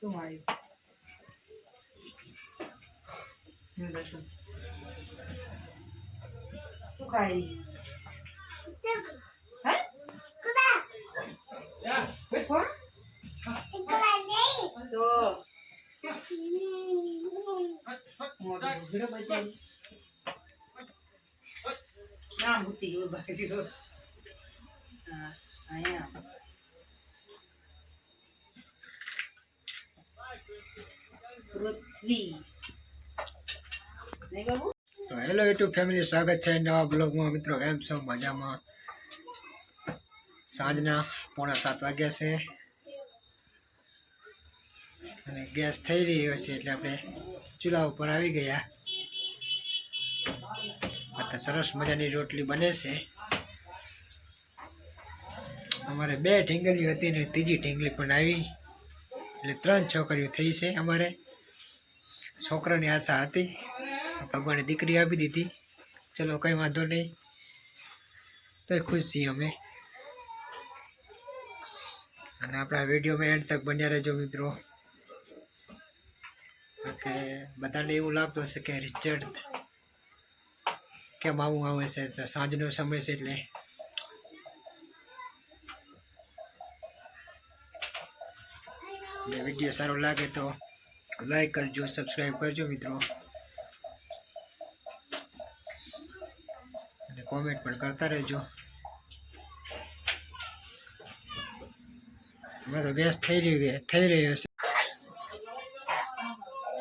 શું આવ્યું શું ખાઈ તો ના મૂતી ગયું બાકી હા અહીંયા પૃથ્વી નહીં કહું તો હેલો યુટ્યુબ ફેમિલી, સ્વાગત છે નવા બ્લોગમાં. મિત્રો કેમ છો? મજામાં. સાંજના 6:45 વાગ્યા છે અને ગેસ થઈ રહ્યો છે એટલે આપણે ચૂલા ઉપર આવી ગયા. અત્યારે સરસ મજાની રોટલી બને છે. અમારે 2 ઢીંગલીઓ હતી ને ત્રીજી ઢીંગલી પણ આવી, એટલે 3 છોકરીઓ થઈ છે. અમારે છોકરાની આશા હતી, ભગવાને દીકરી આપી દીધી. ચલો કંઈ વાંધો નહીં, તો ખુશ છીએ અમે. અને આપણા વિડીયોમાં એન્ડ તક બન્યા રહેજો મિત્રો, કે બધાને એવું લાગતું હશે કે રિઝલ્ટ કેમ આવું આવે છે. તો સાંજનો સમય છે એટલે વિડીયો સારો લાગે તો લાઈક કરજો, સબસ્ક્રાઈબ કરજો મિત્રો, અને કોમેન્ટ પણ કરતા રહેજો. હમણાં તો ગેસ થઈ રહ્યો છે.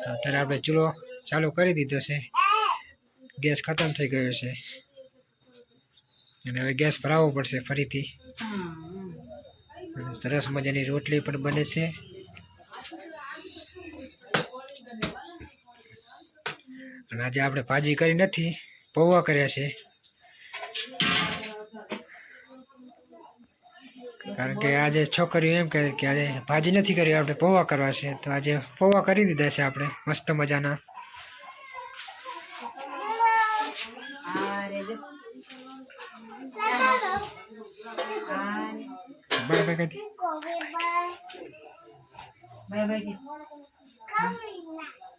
તો અત્યારે આપણે ચૂલો ચાલુ કરી દીધો છે. ગેસ ખતમ થઈ ગયો છે અને હવે ગેસ ભરાવવો પડશે ફરીથી. અને સરસ મજાની રોટલી પણ બને છે. અને આજે આપણે ભાજી કરી નથી, પૌવા કર્યા છે. કારણ કે આજે છોકરીઓ એમ કહે કે આજે ભાજી નથી કરી, આપણે પૌવા કરવા છે. તો આજે પૌવા કરી દીધા છે આપણે મસ્ત મજાના. બાય બાય કહી બાય બાય કે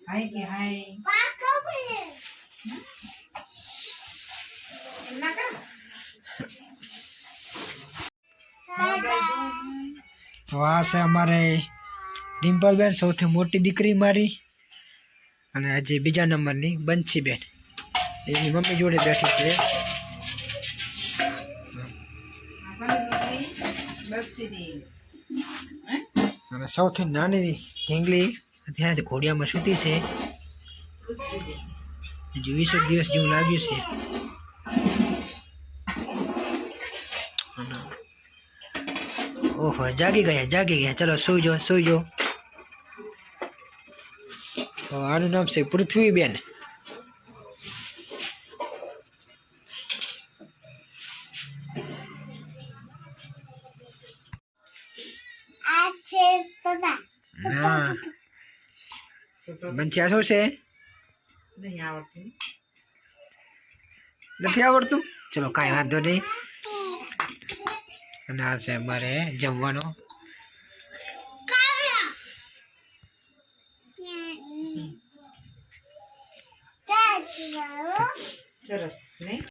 હાય કે હાય તો આ છે અમારે ડિમ્પલબેન, સૌથી મોટી દીકરી મારી, અને આજે બીજા નંબરની બંસીબેન, એની મમ્મી જોડે બેઠી છે. અને સૌથી નાની ઢીંગલી અત્યારે ઘોડિયામાં સૂતી છે. હજુ 20 દિવસ જેવું લાગ્યું છે. ઓહો, જાગી ગયા. ચલો સુઈ જાઓ. તો આનું નામ છે પૃથ્વીબેન. હા, બંચી આ શું છે? નથી આવડતું? ચલો કાંઈ વાંધો નહીં. અને આ છે અમારે જમવાનો. સરસ નહીં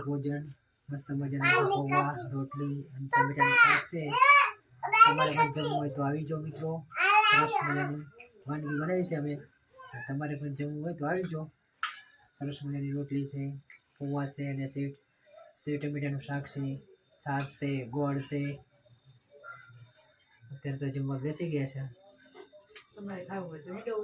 ભોજન મસ્ત મજાના પૌવા, રોટલી અને ટમેટાનું શાક છે. તમારે પણ જમવું હોય તો આવી જાઓ મિત્રો. સરસ મજાની વાનગી બનાવી છે અમે. તમારે પણ જમવું હોય તો આવી જાઓ. સરસ મજાની રોટલી છે, પૌવા છે, અને સેવ ટમેટાનું શાક છે, છાશ છે, ગોળ છે. અત્યારે તો જમવા બેસી ગયા છે. તમારે ખાવું હોય તો